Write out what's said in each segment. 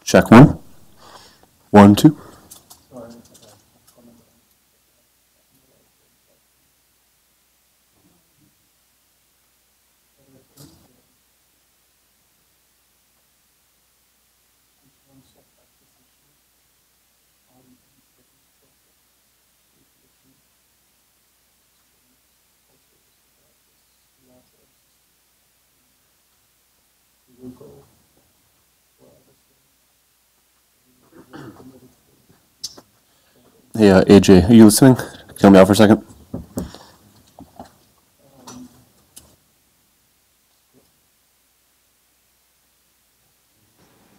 Check one. 1, 2. Hey, AJ, are you listening? Can you help me out for a second?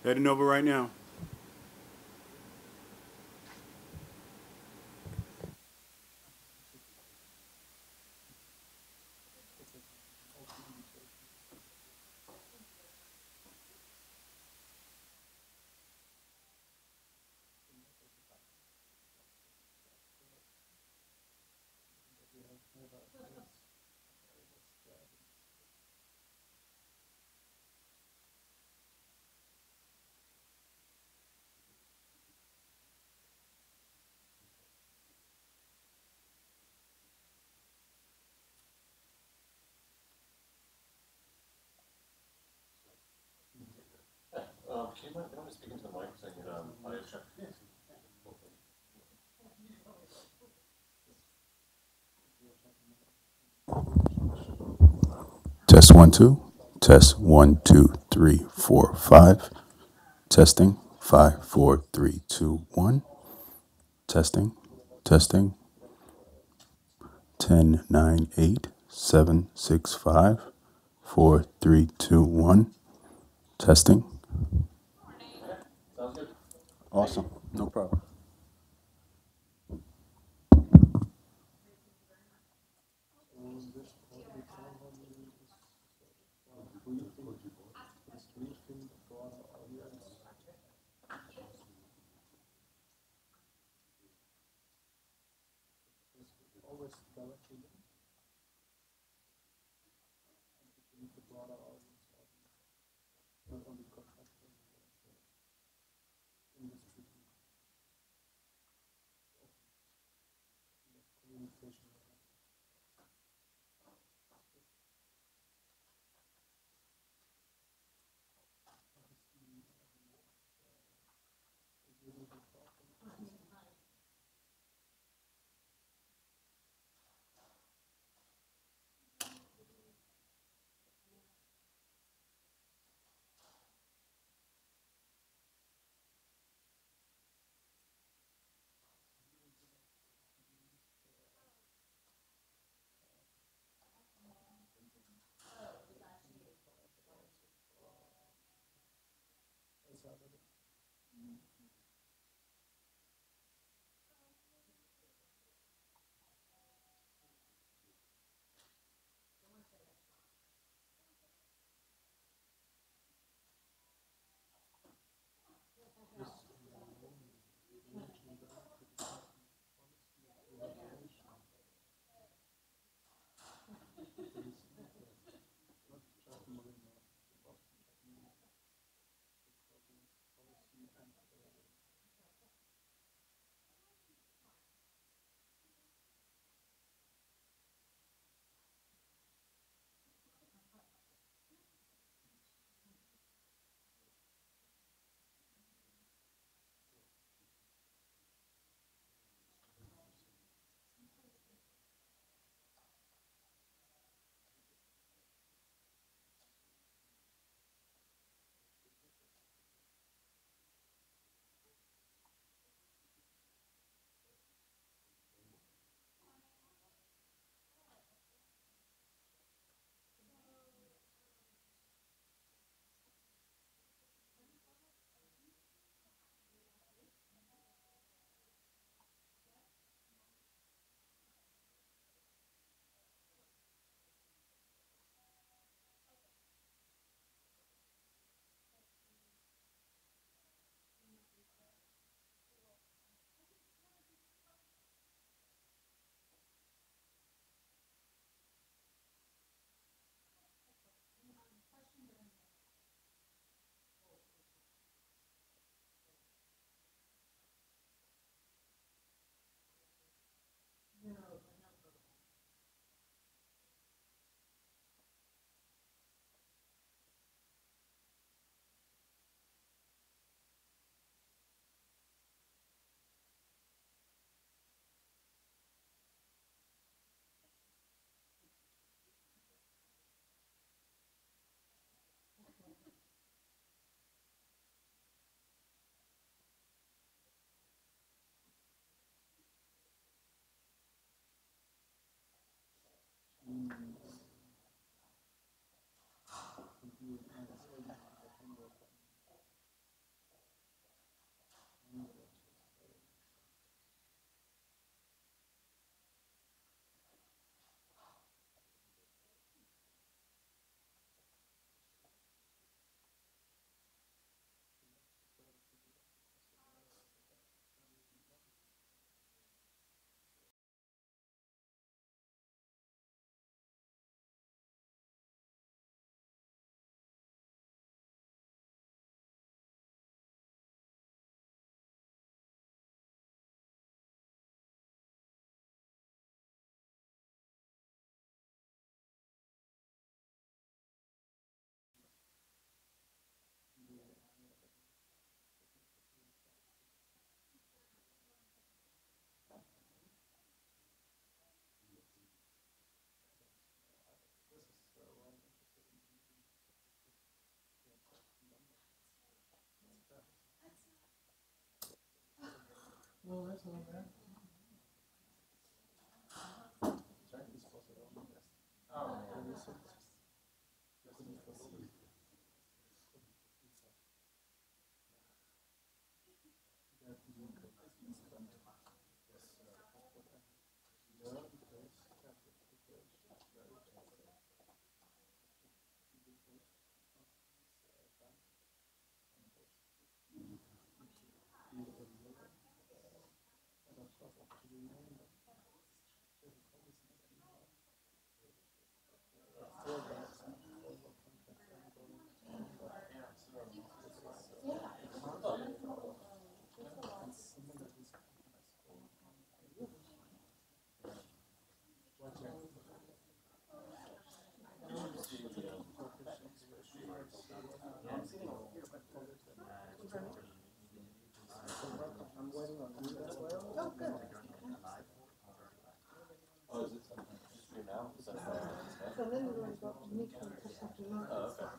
Heading over right now. Test 1, 2. Test 1, 2, 3, 4, 5. Testing 5, 4, 3, 2, 1. Testing, testing. 10, 9, 8, 7, 6, 5, 4, 3, 2, 1. Testing. Awesome. No problem.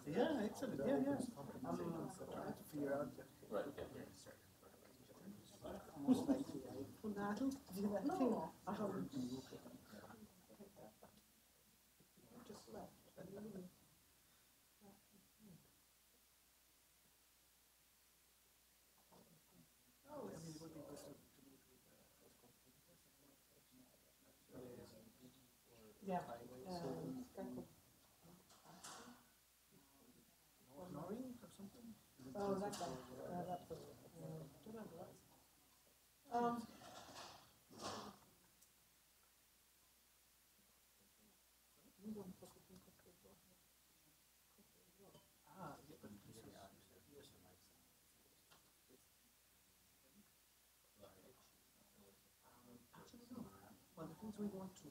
Yeah, excellent. Yeah, yeah. I'm trying to figure out. Who's like Yeah. Noreen or something? Oh, that guy. That's what. Um. Ah, yeah, but actually, no. Well, the things we want to,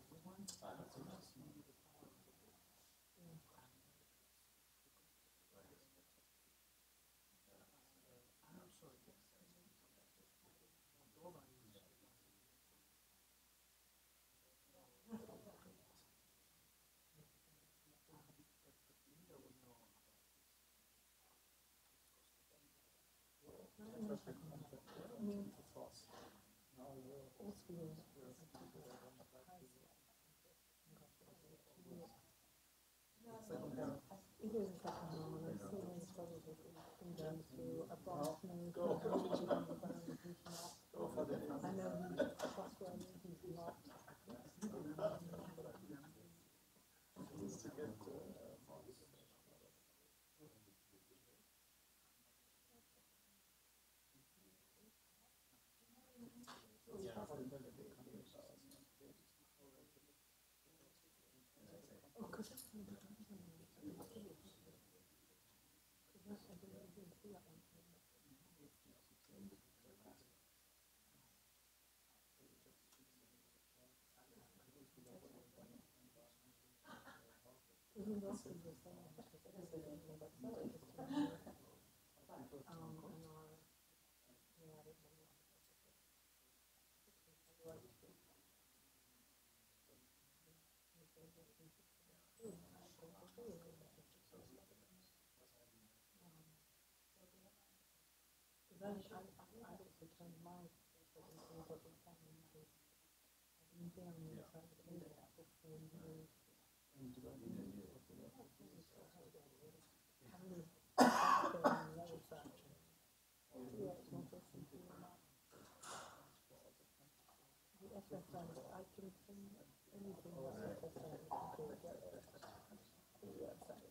It is a second one. I'm seeing probably down to a boss name. I know he's trustworthy, he's not. Then I also turned my I've been down the side of the for 4 years. The SSN, I can send anything that SSN to the website.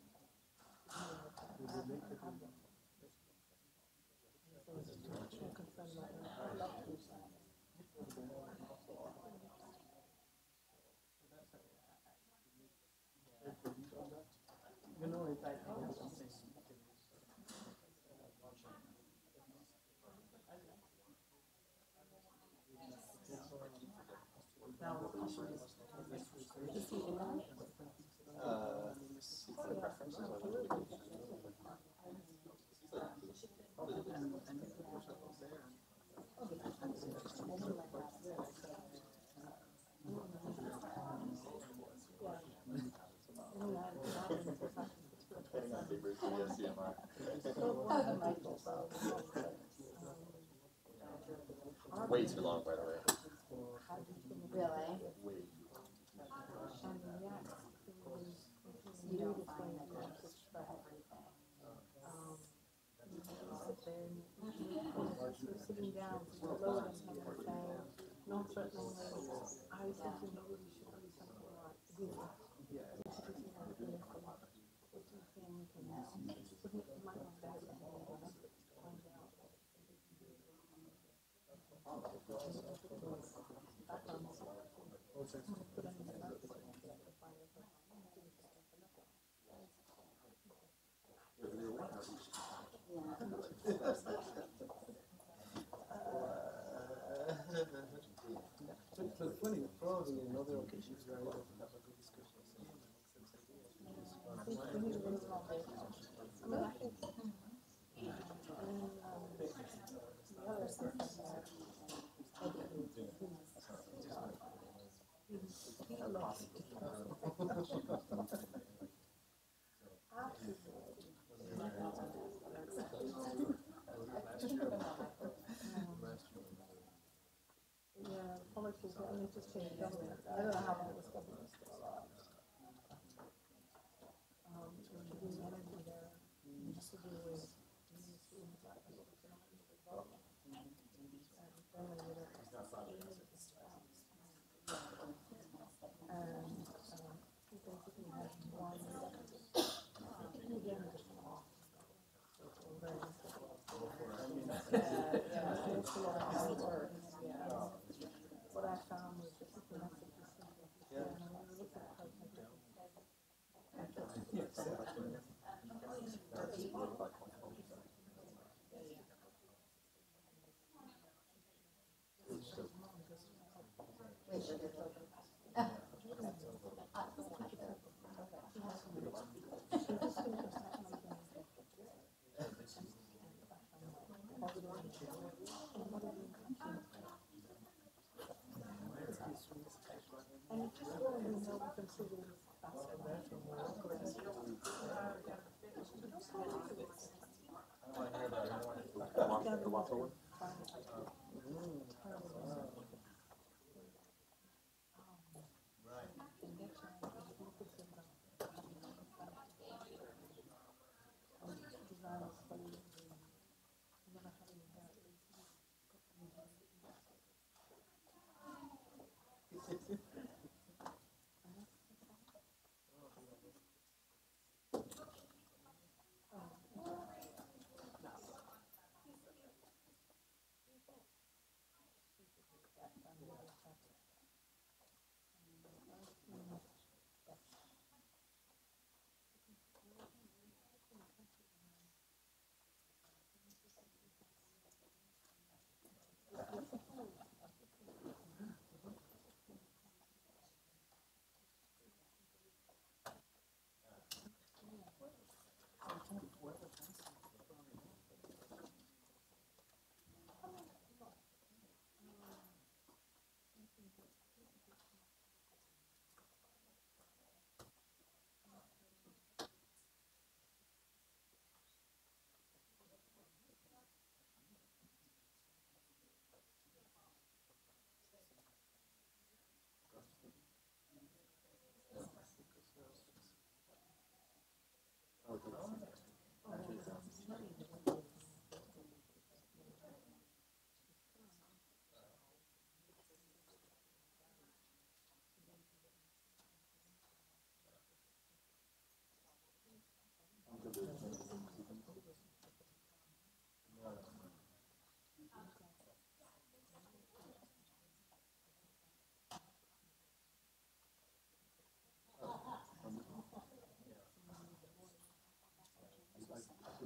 you know, if I have something. Now, the question is, is he in that? And you put yourself there. way too long, by the way. Really? You don't find that there's for everything. Sitting down, below them, saying, non-threateningly, I was thinking maybe we should do something like this. Introducing our feelings for what do you think, and wouldn't it might not bad to find out. But funny, probably in other occasions we are able to have a good discussion. Yeah, politics, I mean, just change government. I don't know how long this government is still alive. To do energy there, just to do with ministry and economic development. And Germany, and he basically has one, again, just an office. What I found was just the message is simple. And when we look at how and it just really we know we consider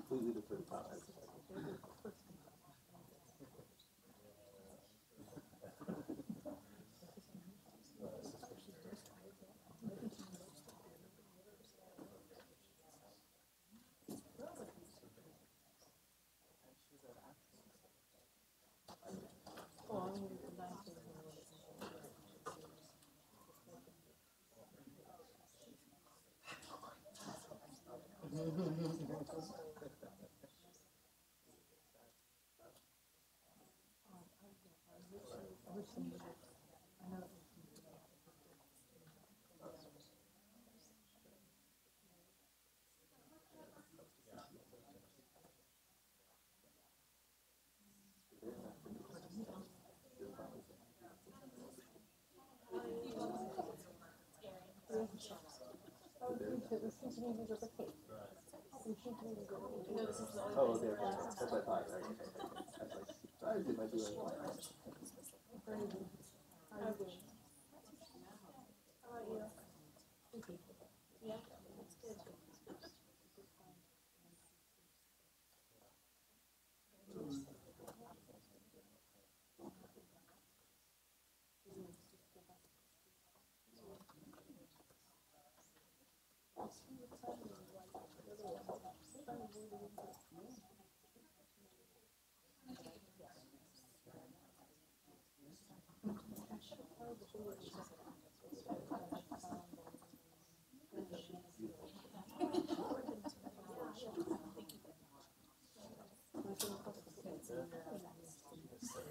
Completely different topics. The seems to be just a cake. We seem to be Oh, okay, okay. That's what I thought. Okay. That's like, I did my do it. crazy. How are you doing? How are you? Yeah, that's good.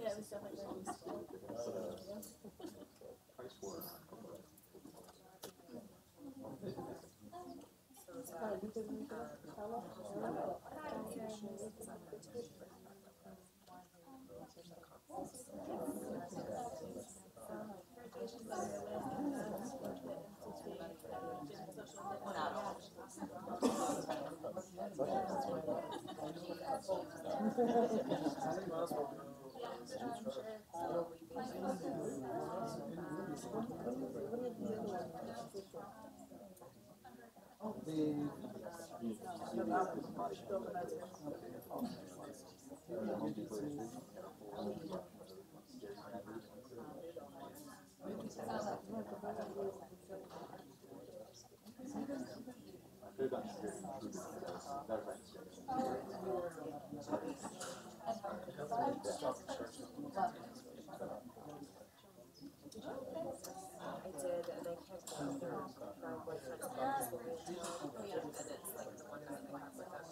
Yeah, it was definitely very useful. Price war. I did, and I can't remember my boyfriend's experience. And it's like the one night I have with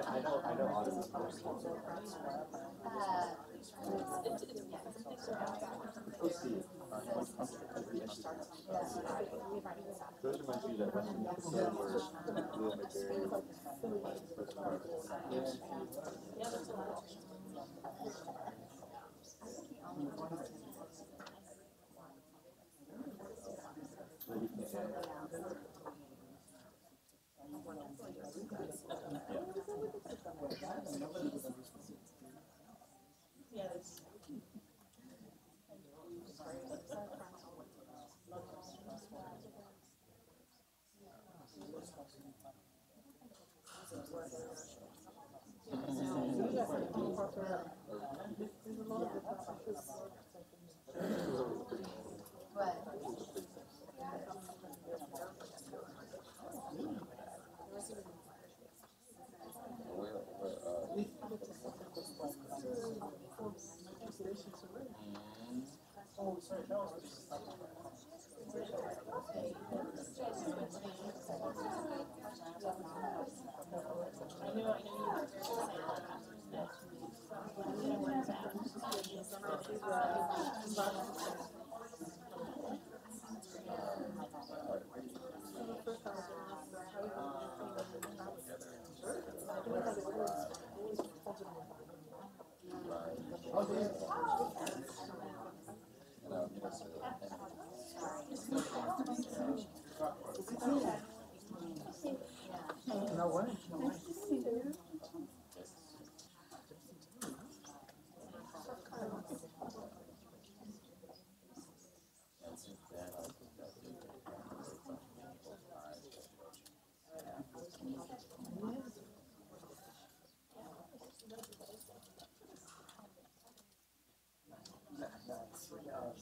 I know autism. Those are my two that went in the same where Leo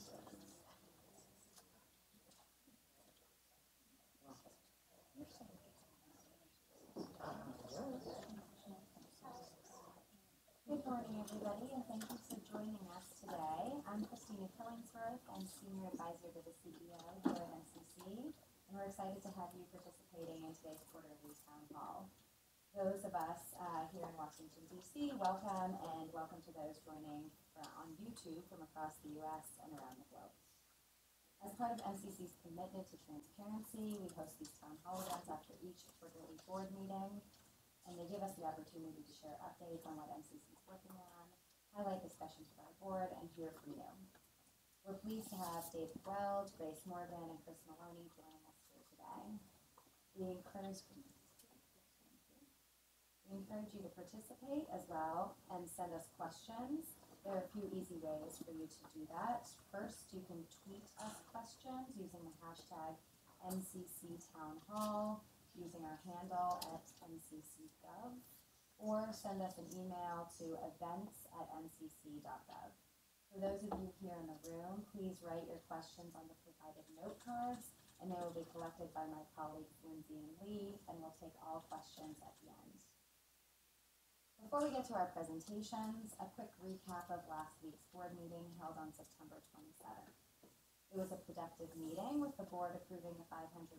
Good morning, everybody, and thank you for joining us today. I'm Christina Killingsworth. I'm Senior Advisor to the CEO here at MCC, and we're excited to have you participating in today's quarterly town hall. Those of us here in Washington, D.C., welcome, and welcome to those joining on YouTube from across the U.S. and around the globe. As part of MCC's commitment to transparency, we host these town hall events after each quarterly board meeting, and they give us the opportunity to share updates on what MCC is working on, highlight discussions with our board, and hear from you. We're pleased to have David Weld, Grace Morgan, and Chris Maloney joining us here today. We encourage you to participate as well and send us questions. There are a few easy ways for you to do that. First, you can tweet us questions using the hashtag MCCTownHall, using our handle at MCC.gov, or send us an email to events@mcc.gov. For those of you here in the room, please write your questions on the provided note cards, and they will be collected by my colleagues Lindsay and Lee, and we'll take all questions at the end. Before we get to our presentations, a quick recap of last week's board meeting held on September 27th. It was a productive meeting with the board approving a $525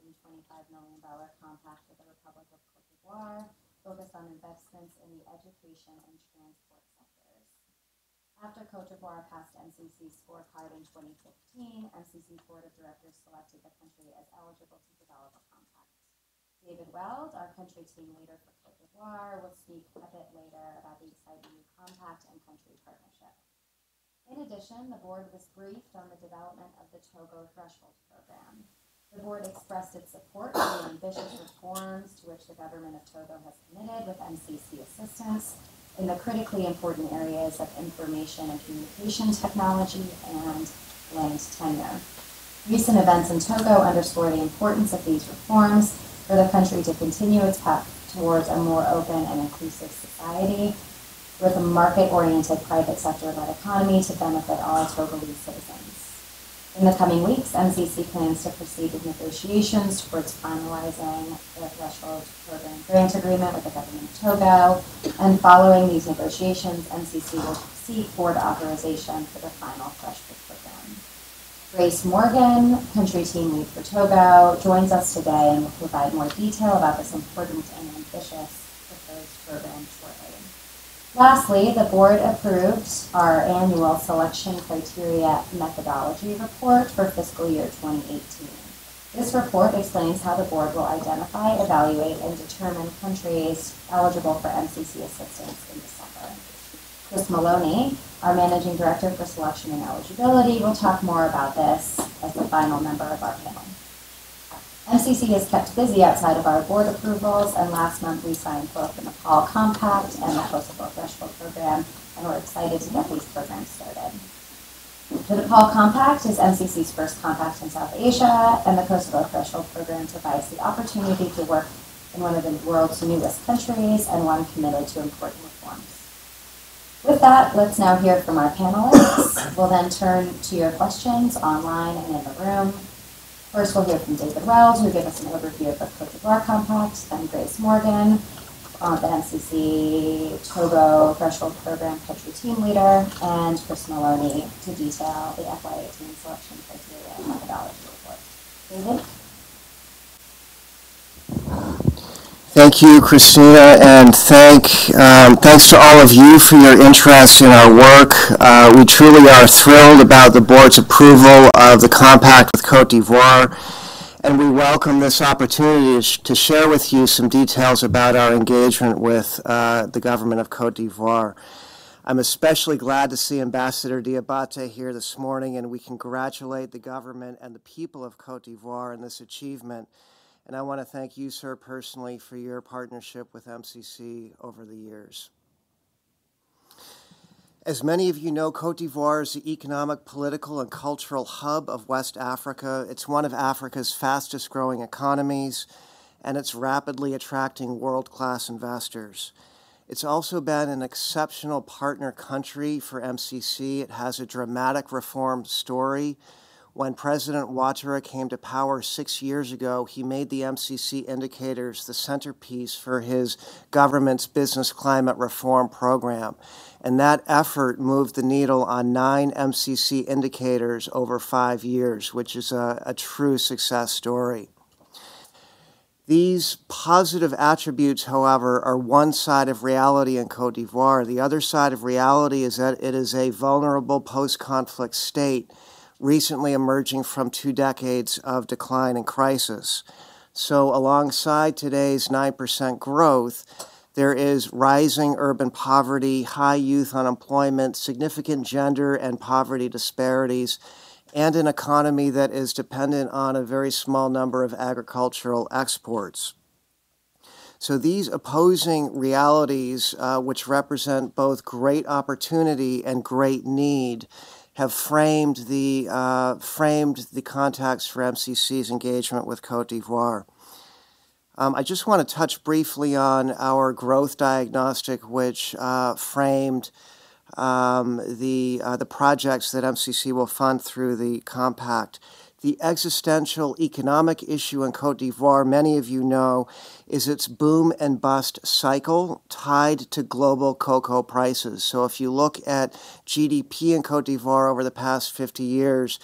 million compact with the Republic of Cote d'Ivoire, focused on investments in the education and transport sectors. After Cote d'Ivoire passed MCC's Scorecard in 2015, MCC's board of directors selected the country as eligible to develop a compact. David Weld, our country team leader for Cote d'Ivoire, will speak a bit later about the exciting new compact and country partnership. In addition, the board was briefed on the development of the Togo Threshold Program. The board expressed its support for the ambitious reforms to which the government of Togo has committed with MCC assistance in the critically important areas of information and communication technology and land tenure. Recent events in Togo underscore the importance of these reforms for the country to continue its path towards a more open and inclusive society with a market-oriented private sector-led economy to benefit all Togolese citizens. In the coming weeks, MCC plans to proceed with negotiations towards finalizing the Threshold Program grant agreement with the government of Togo, and following these negotiations, MCC will seek board authorization for the final Threshold Program. Grace Morgan, country team lead for Togo, joins us today and will provide more detail about this important and ambitious proposed program shortly. Lastly, the board approved our annual selection criteria methodology report for fiscal year 2018. This report explains how the board will identify, evaluate, and determine countries eligible for MCC assistance in December. Chris Maloney, our Managing Director for Selection and Eligibility, will talk more about this as the final member of our panel. MCC is kept busy outside of our board approvals, and last month we signed both the Nepal Compact and the Kosovo Threshold Program, and we're excited to get these programs started. The Nepal Compact is MCC's first compact in South Asia, and the Kosovo Threshold Program provides the opportunity to work in one of the world's newest countries and one committed to important reforms. With that, let's now hear from our panelists. We'll then turn to your questions online and in the room. First, we'll hear from David Weld, who will give us an overview of the Cote d'Ivoire Compact, then Grace Morgan, the MCC Togo Threshold Program country team leader, and Chris Maloney to detail the FY18 selection criteria and methodology report. David? Thank you, Christina, and thanks to all of you for your interest in our work. We truly are thrilled about the board's approval of the compact with Cote d'Ivoire, and we welcome this opportunity to share with you some details about our engagement with the government of Cote d'Ivoire. I'm especially glad to see Ambassador Diabate here this morning, and we congratulate the government and the people of Cote d'Ivoire in this achievement. And I want to thank you, sir, personally for your partnership with MCC over the years. As many of you know, Cote d'Ivoire is the economic, political, and cultural hub of West Africa. It's one of Africa's fastest growing economies, and it's rapidly attracting world-class investors. It's also been an exceptional partner country for MCC. It has a dramatic reform story. When President Ouattara came to power 6 years ago, he made the MCC indicators the centerpiece for his government's business climate reform program. And that effort moved the needle on 9 MCC indicators over 5 years, which is a true success story. These positive attributes, however, are one side of reality in Côte d'Ivoire. The other side of reality is that it is a vulnerable post-conflict state recently emerging from 2 decades of decline and crisis. So alongside today's 9% growth, there is rising urban poverty, high youth unemployment, significant gender and poverty disparities, and an economy that is dependent on a very small number of agricultural exports. So these opposing realities, which represent both great opportunity and great need, have framed the context for MCC's engagement with Côte d'Ivoire. I just want to touch briefly on our growth diagnostic, which framed the projects that MCC will fund through the compact. The existential economic issue in Côte d'Ivoire, many of you know, is its boom and bust cycle tied to global cocoa prices. So if you look at GDP in Côte d'Ivoire over the past 50 years,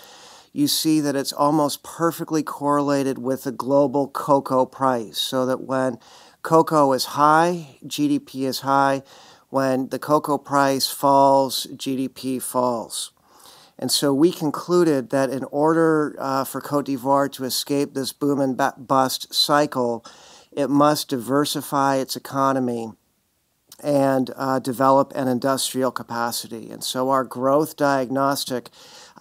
you see that it's almost perfectly correlated with the global cocoa price, so that when cocoa is high, GDP is high. When the cocoa price falls, GDP falls. And so we concluded that in order for Côte d'Ivoire to escape this boom and bust cycle, it must diversify its economy and develop an industrial capacity. And so our growth diagnostic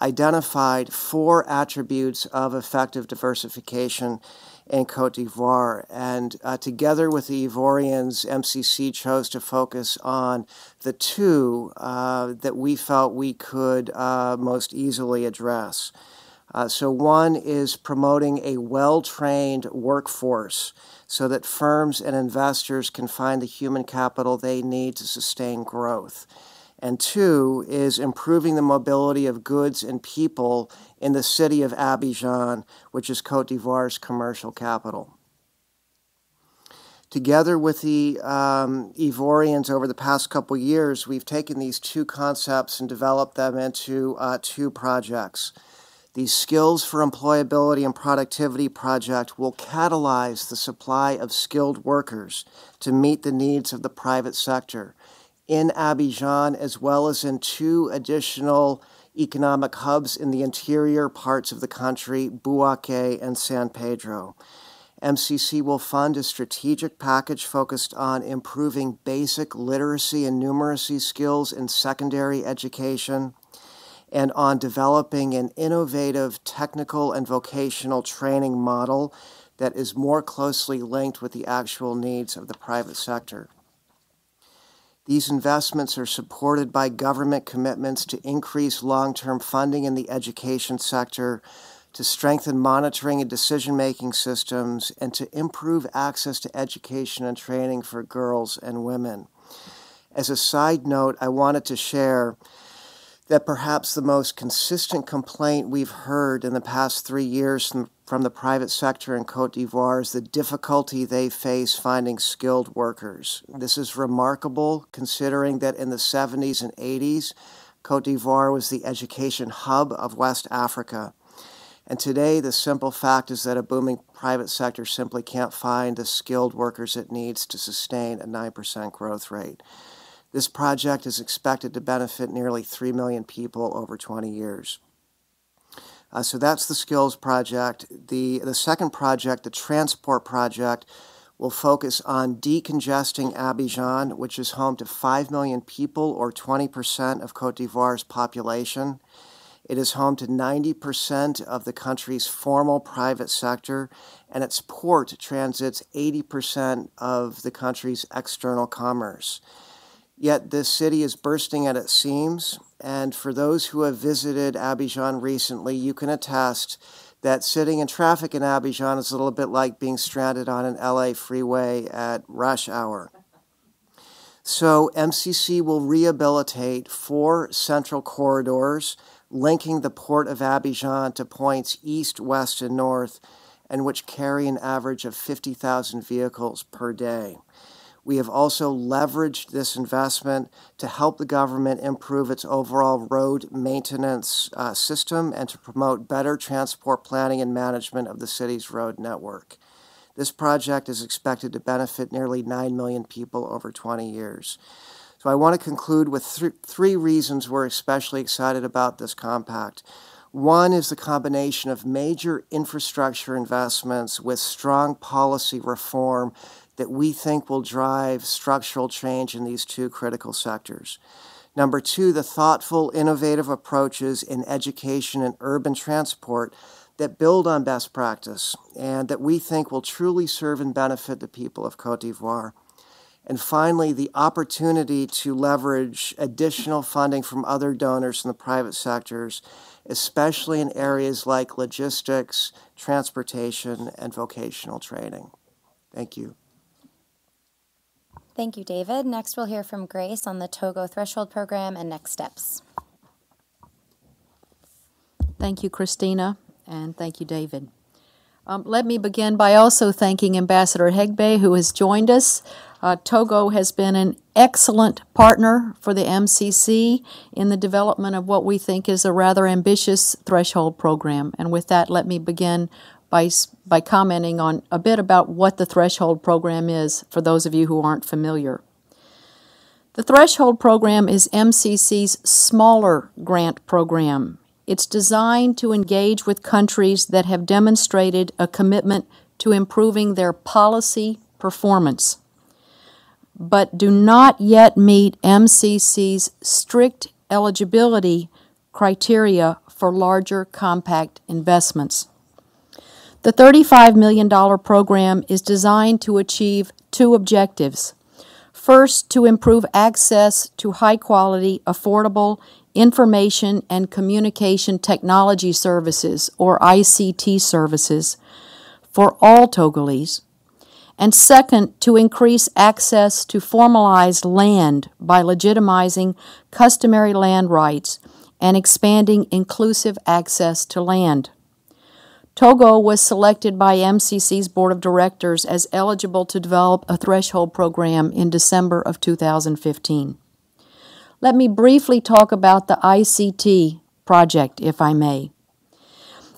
identified 4 attributes of effective diversification in Côte d'Ivoire. And together with the Ivorians, MCC chose to focus on the 2 that we felt we could most easily address. So one is promoting a well-trained workforce so that firms and investors can find the human capital they need to sustain growth. And 2 is improving the mobility of goods and people in the city of Abidjan, which is Côte d'Ivoire's commercial capital. Together with the Ivorians over the past couple years, we've taken these 2 concepts and developed them into 2 projects. The Skills for Employability and Productivity project will catalyze the supply of skilled workers to meet the needs of the private sector in Abidjan, as well as in 2 additional economic hubs in the interior parts of the country, Bouaké and San Pedro. MCC will fund a strategic package focused on improving basic literacy and numeracy skills in secondary education and on developing an innovative technical and vocational training model that is more closely linked with the actual needs of the private sector. These investments are supported by government commitments to increase long-term funding in the education sector, to strengthen monitoring and decision-making systems, and to improve access to education and training for girls and women. As a side note, I wanted to share that perhaps the most consistent complaint we've heard in the past 3 years from the private sector in Côte d'Ivoire is the difficulty they face finding skilled workers. This is remarkable considering that in the 70s and 80s, Côte d'Ivoire was the education hub of West Africa. And today, the simple fact is that a booming private sector simply can't find the skilled workers it needs to sustain a 9% growth rate. This project is expected to benefit nearly 3 million people over 20 years. So that's the skills project. The second project, the transport project, will focus on decongesting Abidjan, which is home to 5 million people, or 20% of Côte d'Ivoire's population. It is home to 90% of the country's formal private sector, and its port transits 80% of the country's external commerce. Yet this city is bursting at its seams, and for those who have visited Abidjan recently, you can attest that sitting in traffic in Abidjan is a little bit like being stranded on an LA freeway at rush hour. So MCC will rehabilitate 4 central corridors linking the port of Abidjan to points east, west, and north, and which carry an average of 50,000 vehicles per day. We have also leveraged this investment to help the government improve its overall road maintenance system and to promote better transport planning and management of the city's road network. This project is expected to benefit nearly 9 million people over 20 years. So I want to conclude with three reasons we're especially excited about this compact. One is the combination of major infrastructure investments with strong policy reform that we think will drive structural change in these two critical sectors. Number two, the thoughtful, innovative approaches in education and urban transport that build on best practice and that we think will truly serve and benefit the people of Côte d'Ivoire. And finally, the opportunity to leverage additional funding from other donors in the private sectors, especially in areas like logistics, transportation, and vocational training. Thank you. Thank you, David. Next, we'll hear from Grace on the Togo Threshold Program and next steps. Thank you, Christina, and thank you, David. Let me begin by also thanking Ambassador Hegbe, who has joined us. Togo has been an excellent partner for the MCC in the development of what we think is a rather ambitious threshold program. And with that, let me begin by commenting on a bit about what the threshold program is for those of you who aren't familiar. The threshold program is MCC's smaller grant program. It's designed to engage with countries that have demonstrated a commitment to improving their policy performance, but do not yet meet MCC's strict eligibility criteria for larger compact investments. The $35 million program is designed to achieve two objectives. First, to improve access to high-quality, affordable information and communication technology services, or ICT services, for all Togolese. And second, to increase access to formalized land by legitimizing customary land rights and expanding inclusive access to land. Togo was selected by MCC's Board of Directors as eligible to develop a threshold program in December of 2015. Let me briefly talk about the ICT project, if I may.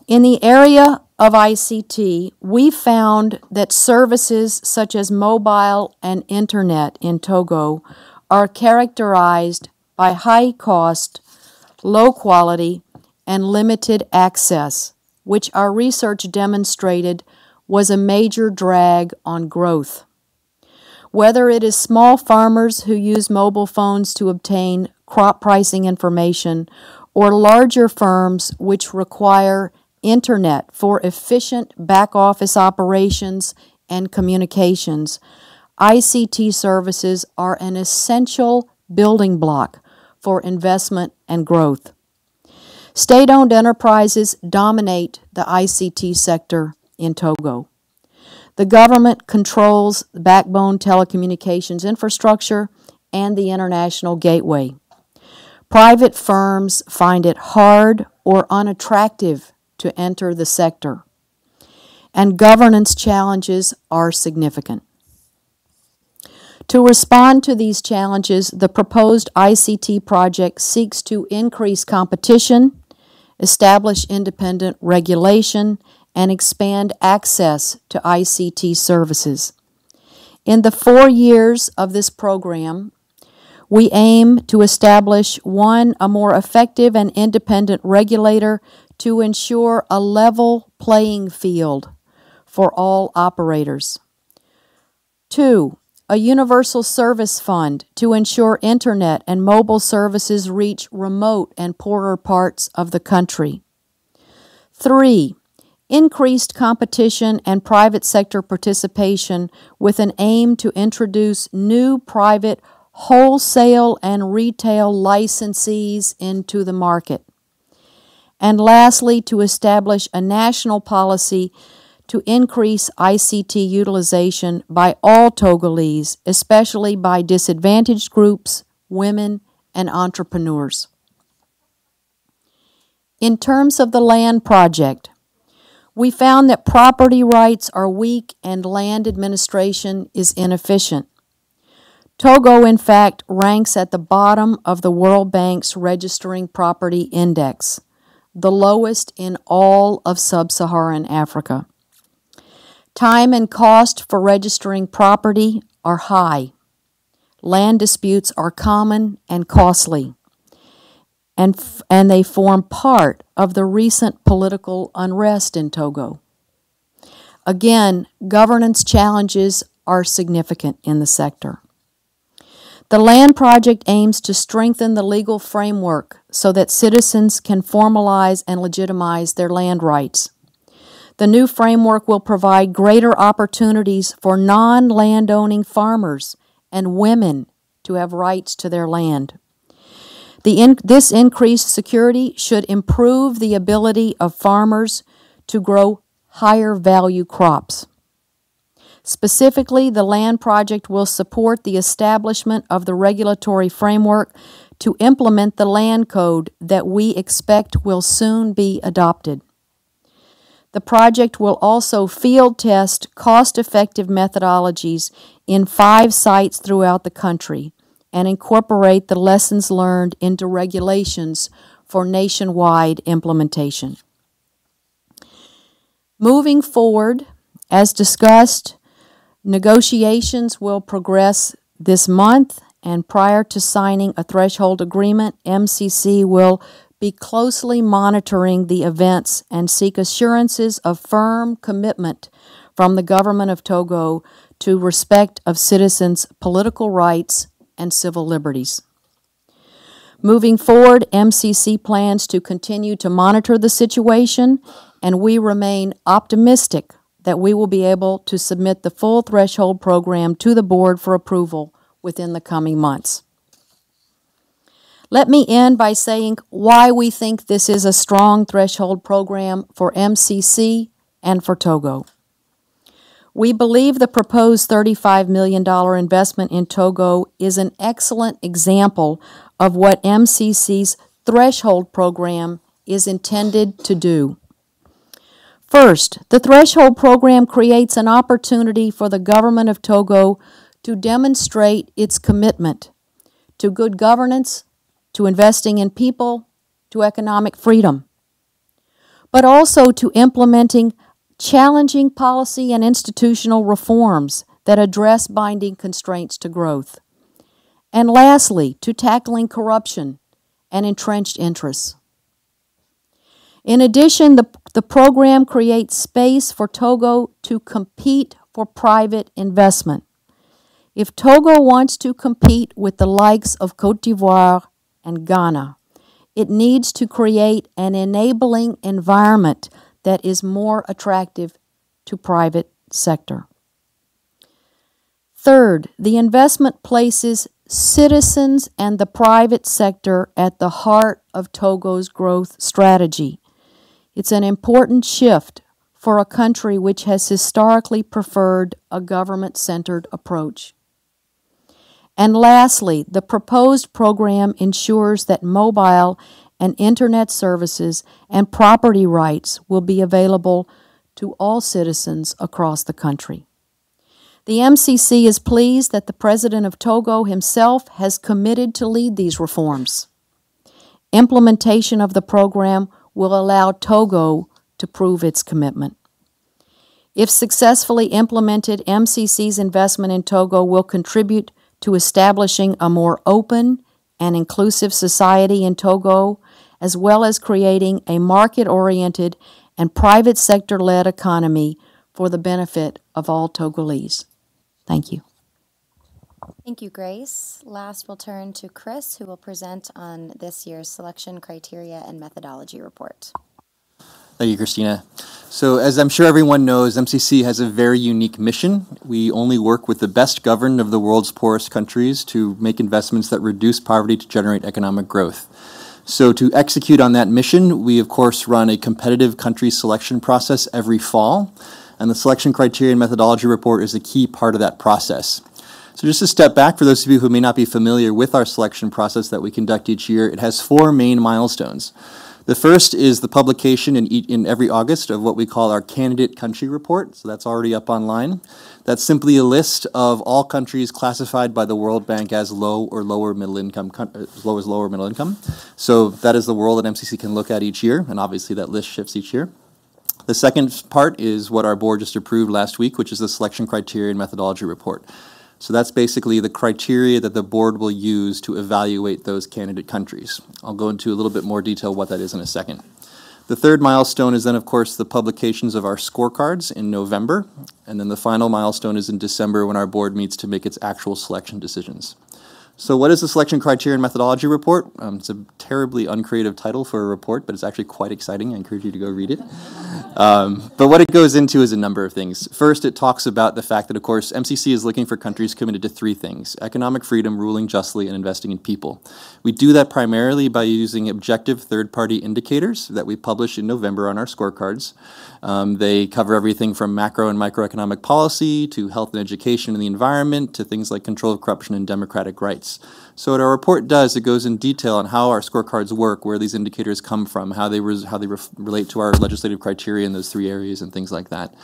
In the area of ICT, we found that services such as mobile and internet in Togo are characterized by high cost, low quality, and limited access, which our research demonstrated was a major drag on growth. Whether it is small farmers who use mobile phones to obtain crop pricing information or larger firms which require internet for efficient back-office operations and communications, ICT services are an essential building block for investment and growth. State-owned enterprises dominate the ICT sector in Togo. The government controls the backbone telecommunications infrastructure and the international gateway. Private firms find it hard or unattractive to enter the sector, and governance challenges are significant. To respond to these challenges, the proposed ICT project seeks to increase competition, establish independent regulation, and expand access to ICT services. In the 4 years of this program, we aim to establish, one, a more effective and independent regulator to ensure a level playing field for all operators. 2, a universal service fund to ensure internet and mobile services reach remote and poorer parts of the country. 3, increased competition and private sector participation with an aim to introduce new private wholesale and retail licensees into the market. And lastly, to establish a national policy to increase ICT utilization by all Togolese, especially by disadvantaged groups, women, and entrepreneurs. In terms of the land project, we found that property rights are weak and land administration is inefficient. Togo, in fact, ranks at the bottom of the World Bank's Registering Property Index, the lowest in all of sub-Saharan Africa. Time and cost for registering property are high. Land disputes are common and costly, and they form part of the recent political unrest in Togo. Again, governance challenges are significant in the sector. The Land Project aims to strengthen the legal framework so that citizens can formalize and legitimize their land rights. The new framework will provide greater opportunities for non-landowning farmers and women to have rights to their land. This increased security should improve the ability of farmers to grow higher value crops. Specifically, the Land Project will support the establishment of the regulatory framework to implement the land code that we expect will soon be adopted. The project will also field test cost-effective methodologies in 5 sites throughout the country and incorporate the lessons learned into regulations for nationwide implementation. Moving forward, as discussed, negotiations will progress this month, and prior to signing a threshold agreement, MCC will be closely monitoring the events and seek assurances of firm commitment from the government of Togo to respect of citizens' political rights and civil liberties. Moving forward, MCC plans to continue to monitor the situation, and we remain optimistic that we will be able to submit the full threshold program to the board for approval within the coming months. Let me end by saying why we think this is a strong threshold program for MCC and for Togo. We believe the proposed $35 million investment in Togo is an excellent example of what MCC's threshold program is intended to do. First, the threshold program creates an opportunity for the government of Togo to demonstrate its commitment to good governance, to investing in people, to economic freedom, but also to implementing challenging policy and institutional reforms that address binding constraints to growth. And lastly, to tackling corruption and entrenched interests. In addition, the program creates space for Togo to compete for private investment. If Togo wants to compete with the likes of Côte d'Ivoire and Ghana, it needs to create an enabling environment that is more attractive to private sector. Third, the investment places citizens and the private sector at the heart of Togo's growth strategy. It's an important shift for a country which has historically preferred a government-centered approach. And lastly, the proposed program ensures that mobile and internet services and property rights will be available to all citizens across the country. The MCC is pleased that the President of Togo himself has committed to lead these reforms. Implementation of the program will allow Togo to prove its commitment. If successfully implemented, MCC's investment in Togo will contribute to establishing a more open and inclusive society in Togo, as well as creating a market-oriented and private sector-led economy for the benefit of all Togolese. Thank you. Thank you, Grace. Last, we'll turn to Chris, who will present on this year's selection criteria and methodology report. Thank you, Christina. So as I'm sure everyone knows, MCC has a very unique mission. We only work with the best governed of the world's poorest countries to make investments that reduce poverty to generate economic growth. So to execute on that mission, we of course run a competitive country selection process every fall, and the selection criteria and methodology report is a key part of that process. So just to step back, for those of you who may not be familiar with our selection process that we conduct each year, it has 4 main milestones. The first is the publication in every August of what we call our candidate country report. So that's already up online. That's simply a list of all countries classified by the World Bank as low or lower middle income, as low as lower middle income. So that is the world that MCC can look at each year, and obviously that list shifts each year. The second part is what our board just approved last week, which is the selection criteria and methodology report. So that's basically the criteria that the board will use to evaluate those candidate countries. I'll go into a little bit more detail what that is in a second. The third milestone is then, of course, the publications of our scorecards in November, and then the final milestone is in December when our board meets to make its actual selection decisions. So what is the selection criteria and methodology report? It's a terribly uncreative title for a report, but it's actually quite exciting. I encourage you to go read it. But what it goes into is a number of things. First, it talks about the fact that, of course, MCC is looking for countries committed to three things: economic freedom, ruling justly, and investing in people. We do that primarily by using objective third-party indicators that we publish in November on our scorecards. They cover everything from macro and microeconomic policy to health and education and the environment to things like control of corruption and democratic rights. So what our report does, it goes in detail on how our scorecards work, where these indicators come from, how they relate to our legislative criteria in those three areas and things like that.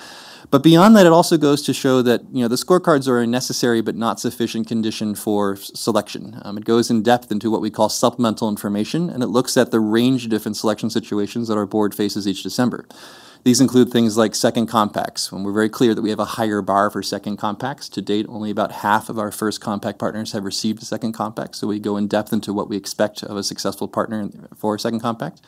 But beyond that, it also goes to show that, you know, the scorecards are a necessary but not sufficient condition for selection. It goes in depth into what we call supplemental information, and it looks at the range of different selection situations that our board faces each December. These include things like second compacts, when we're very clear that we have a higher bar for second compacts. To date, only about half of our first compact partners have received a second compact, so we go in depth into what we expect of a successful partner for a second compact.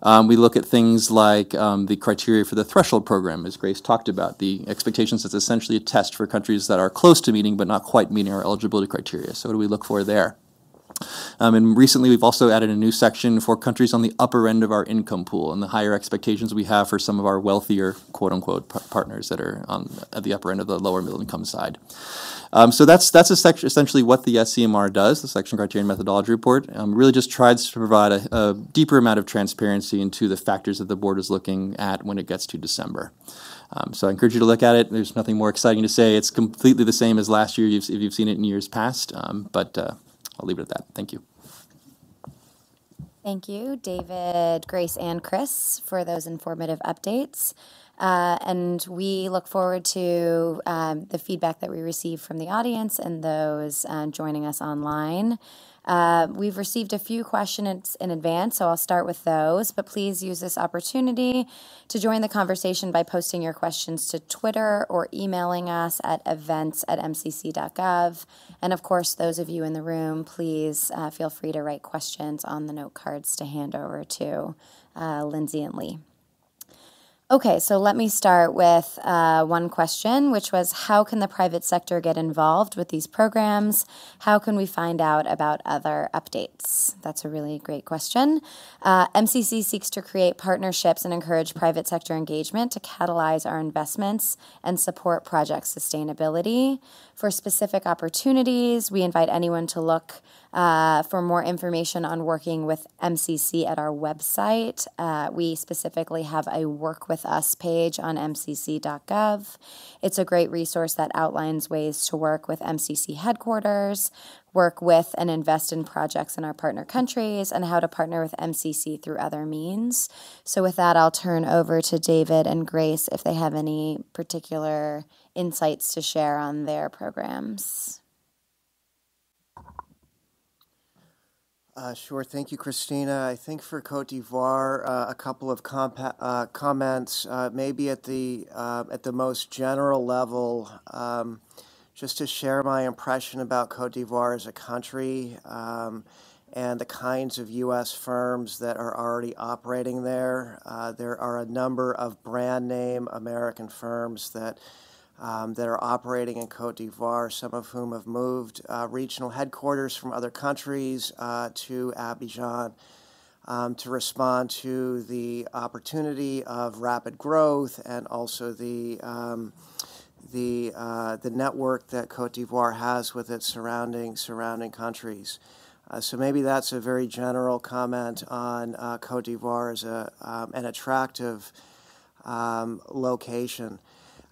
We look at things like the criteria for the threshold program, as Grace talked about. The expectations is essentially a test for countries that are close to meeting but not quite meeting our eligibility criteria. So what do we look for there? And recently we've also added a new section for countries on the upper end of our income pool and the higher expectations we have for some of our wealthier, quote-unquote, partners that are at the upper end of the lower middle income side. So that's essentially what the SCMR does, the Selection Criteria and Methodology Report. Really just tries to provide a deeper amount of transparency into the factors that the board is looking at when it gets to December. So I encourage you to look at it. There's nothing more exciting to say. It's completely the same as last year if you've seen it in years past, but I'll leave it at that. Thank you. Thank you, David, Grace, and Chris, for those informative updates. And we look forward to the feedback that we receive from the audience and those joining us online. We've received a few questions in advance, so I'll start with those, but please use this opportunity to join the conversation by posting your questions to Twitter or emailing us at events@mcc.gov. And of course, those of you in the room, please feel free to write questions on the note cards to hand over to Lindsay and Lee. Okay, so let me start with one question, which was, how can the private sector get involved with these programs? How can we find out about other updates? That's a really great question. MCC seeks to create partnerships and encourage private sector engagement to catalyze our investments and support project sustainability. For specific opportunities, we invite anyone to look for more information on working with MCC at our website. We specifically have a Work With Us page on mcc.gov. It's a great resource that outlines ways to work with MCC headquarters, work with and invest in projects in our partner countries, and how to partner with MCC through other means. So with that, I'll turn over to David and Grace if they have any particular insights to share on their programs. Sure. Thank you, Christina. I think for Côte d'Ivoire, a couple of comments, maybe at the most general level, just to share my impression about Côte d'Ivoire as a country and the kinds of U.S. firms that are already operating there. There are a number of brand name American firms that are operating in Côte d'Ivoire, some of whom have moved regional headquarters from other countries to Abidjan to respond to the opportunity of rapid growth and also the network that Côte d'Ivoire has with its surrounding countries. So maybe that's a very general comment on Côte d'Ivoire as an attractive location.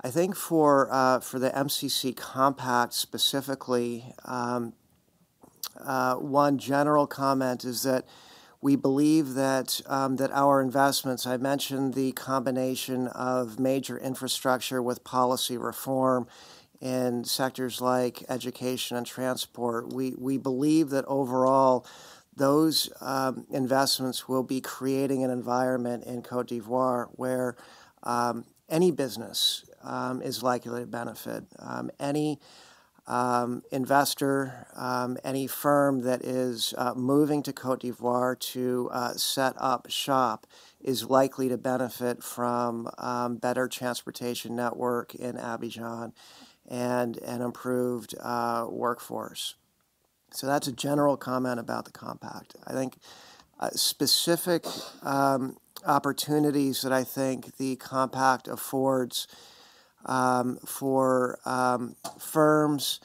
I think for the MCC Compact specifically, one general comment is that we believe that that our investments, I mentioned the combination of major infrastructure with policy reform in sectors like education and transport. We believe that overall those investments will be creating an environment in Côte d'Ivoire where any business is likely to benefit. Any investor, any firm that is moving to Cote d'Ivoire to set up shop is likely to benefit from better transportation network in Abidjan and an improved workforce. So that's a general comment about the compact. I think specific opportunities that I think the compact affords for firms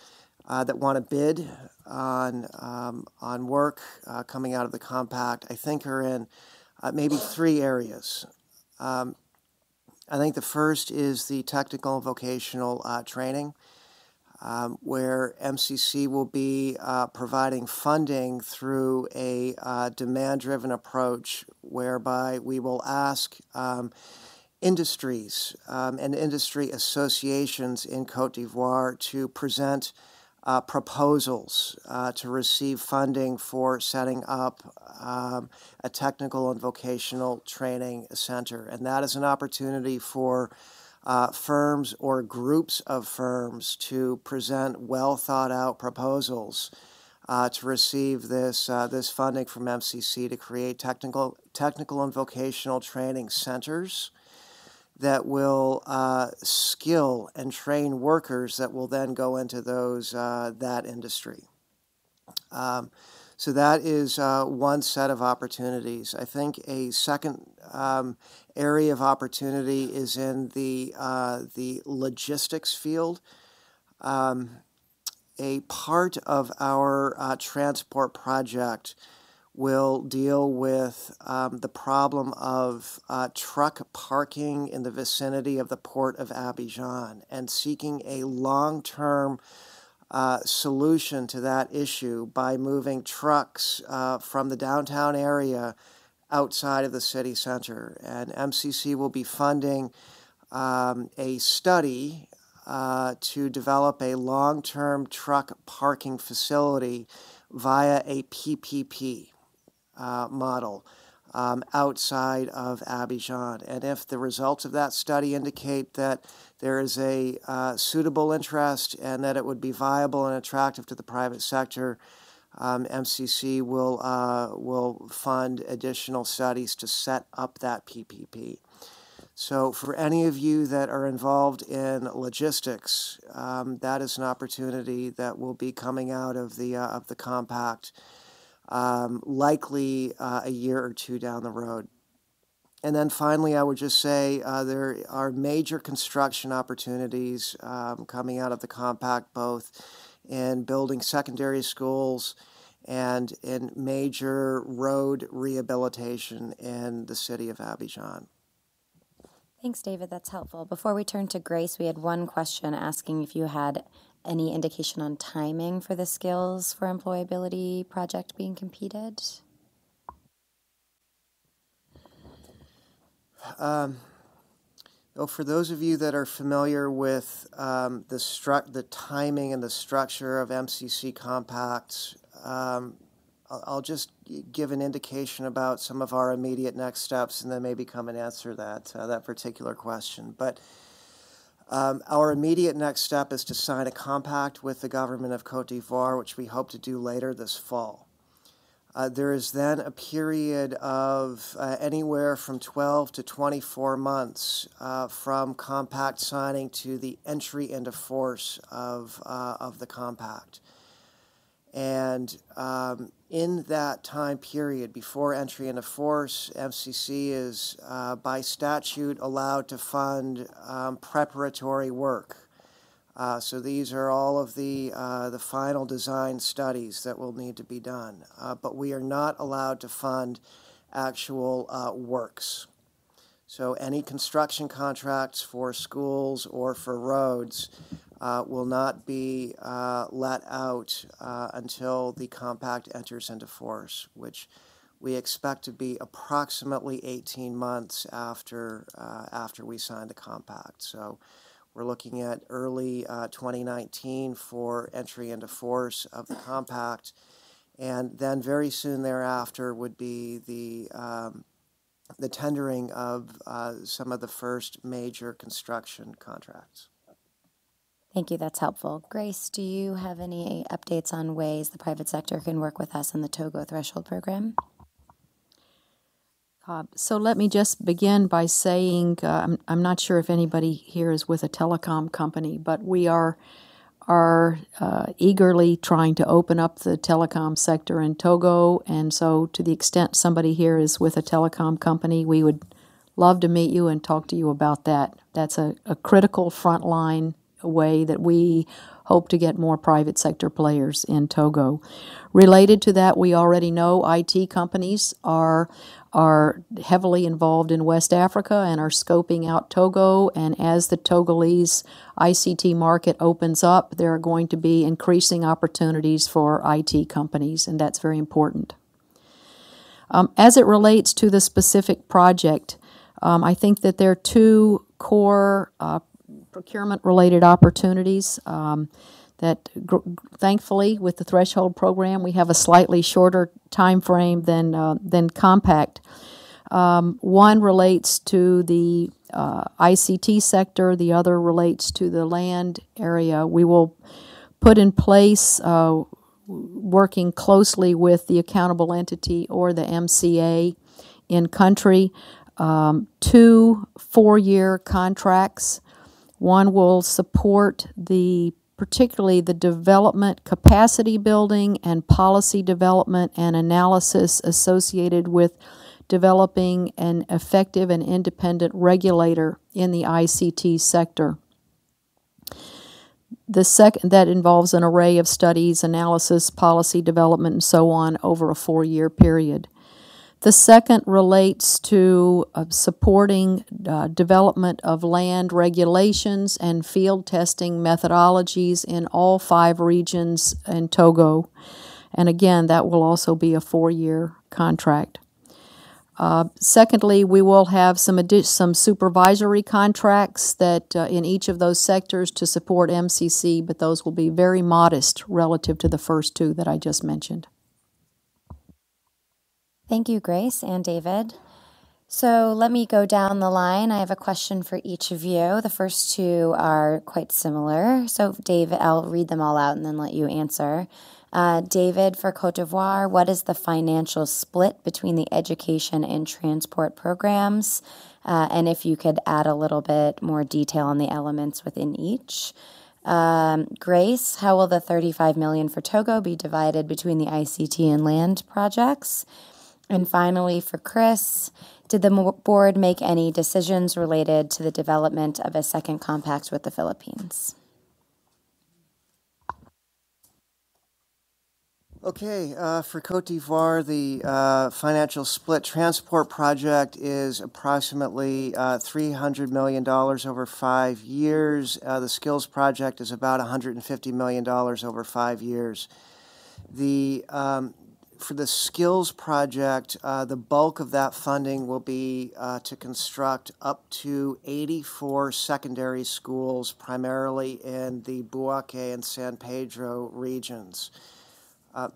that want to bid on work coming out of the compact, I think are in maybe three areas. I think the first is the technical and vocational training, where MCC will be providing funding through a demand-driven approach, whereby we will ask industries and industry associations in Cote d'Ivoire to present proposals to receive funding for setting up a technical and vocational training center. And that is an opportunity for firms or groups of firms to present well thought out proposals to receive this funding from MCC to create technical and vocational training centers that will skill and train workers that will then go into that industry. So that is one set of opportunities. I think a second area of opportunity is in the logistics field. A part of our transport project will deal with the problem of truck parking in the vicinity of the port of Abidjan and seeking a long-term solution to that issue by moving trucks from the downtown area outside of the city center. And MCC will be funding a study to develop a long-term truck parking facility via a PPP model outside of Abidjan. And if the results of that study indicate that there is a suitable interest and that it would be viable and attractive to the private sector, MCC will fund additional studies to set up that PPP. So for any of you that are involved in logistics, that is an opportunity that will be coming out of the compact, likely a year or two down the road. And then finally, I would just say there are major construction opportunities coming out of the compact, both in building secondary schools and in major road rehabilitation in the city of Abidjan. Thanks, David. That's helpful. Before we turn to Grace, we had one question asking if you had any indication on timing for the Skills for Employability project being competed. Well, for those of you that are familiar with the timing and the structure of MCC compacts, I'll just give an indication about some of our immediate next steps, and then maybe come and answer that particular question. But our immediate next step is to sign a compact with the government of Cote d'Ivoire, which we hope to do later this fall. There is then a period of anywhere from 12 to 24 months from compact signing to the entry into force of the compact. And in that time period, before entry into force, MCC is by statute allowed to fund preparatory work. So these are all of the final design studies that will need to be done. But we are not allowed to fund actual works. So any construction contracts for schools or for roads will not be let out until the compact enters into force, which we expect to be approximately 18 months after we sign the compact. So we're looking at early 2019 for entry into force of the compact, and then very soon thereafter would be the the tendering of some of the first major construction contracts. Thank you, that's helpful. Grace, do you have any updates on ways the private sector can work with us in the Togo Threshold Program? So let me just begin by saying I'm not sure if anybody here is with a telecom company, but we are eagerly trying to open up the telecom sector in Togo, and so to the extent somebody here is with a telecom company, we would love to meet you and talk to you about that. That's a critical frontline way that we hope to get more private sector players in Togo. Related to that, we already know IT companies are heavily involved in West Africa and are scoping out Togo, and as the Togolese ICT market opens up, there are going to be increasing opportunities for IT companies, and that's very important. As it relates to the specific project, I think that there are two core procurement-related opportunities that thankfully with the Threshold program we have a slightly shorter time frame than Compact. One relates to the ICT sector, the other relates to the land area. We will put in place, working closely with the accountable entity or the MCA in country, 2 4-year contracts. One will support particularly the development, capacity building, and policy development and analysis associated with developing an effective and independent regulator in the ICT sector. The second, that involves an array of studies, analysis, policy development, and so on over a 4-year period. The second relates to supporting development of land regulations and field testing methodologies in all 5 regions in Togo. And again, that will also be a 4-year contract. Secondly, we will have some supervisory contracts that in each of those sectors to support MCC, but those will be very modest relative to the first 2 that I just mentioned. Thank you, Grace and David. So let me go down the line. I have a question for each of you. The first 2 are quite similar. So David, I'll read them all out and then let you answer. David, for Côte d'Ivoire, what is the financial split between the education and transport programs? And if you could add a little bit more detail on the elements within each. Grace, how will the $35 million for Togo be divided between the ICT and land projects? And finally, for Chris, did the board make any decisions related to the development of a second compact with the Philippines? Okay, for Côte d'Ivoire, the financial split transport project is approximately $300 million over 5 years. The skills project is about $150 million over 5 years. For the skills project, the bulk of that funding will be to construct up to 84 secondary schools, primarily in the Buaque and San Pedro regions.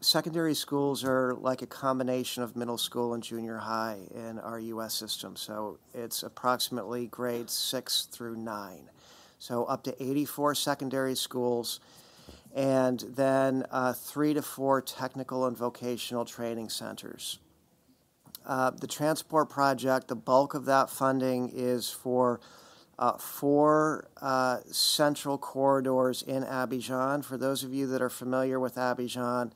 Secondary schools are like a combination of middle school and junior high in our U.S. system, so it's approximately grades 6 through 9. So up to 84 secondary schools, and then 3 to 4 technical and vocational training centers. The transport project, the bulk of that funding is for 4 central corridors in Abidjan. For those of you that are familiar with Abidjan,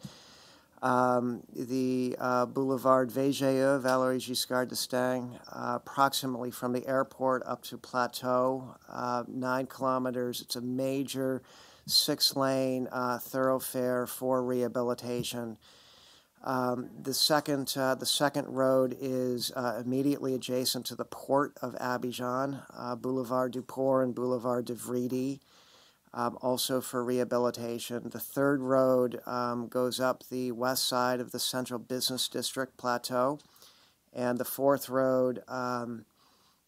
the Boulevard VGE, Valéry Giscard d'Estaing, approximately from the airport up to Plateau, 9 kilometers. It's a major 6-lane thoroughfare for rehabilitation. The second road is immediately adjacent to the port of Abidjan, Boulevard du Port and Boulevard de Vridi, also for rehabilitation. The third road goes up the west side of the Central Business District Plateau, and the fourth road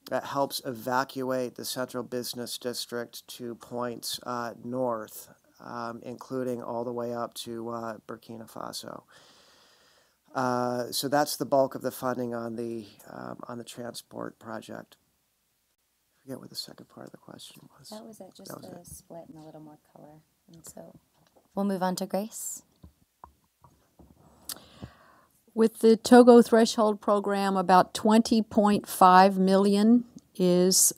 that helps evacuate the Central Business District to points north, including all the way up to Burkina Faso. So that's the bulk of the funding on the transport project. I forget what the second part of the question was. That was it, just That was the it. split and a little more color. And so we'll move on to Grace. With the Togo threshold program, about 20.5 million is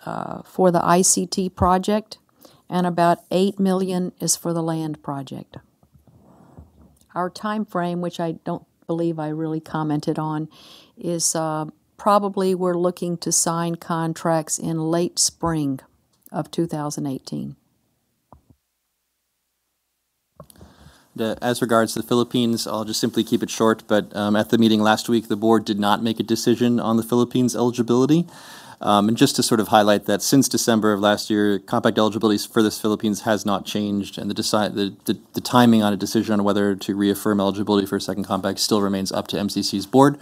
for the ICT project, and about 8 million is for the land project. Our time frame, which I don't believe I really commented on, is probably we're looking to sign contracts in late spring of 2018. As regards to the Philippines, I'll just simply keep it short, but at the meeting last week, the board did not make a decision on the Philippines eligibility. And just to sort of highlight that since December of last year, compact eligibility for the Philippines has not changed, and the timing on a decision on whether to reaffirm eligibility for a second compact still remains up to MCC's board.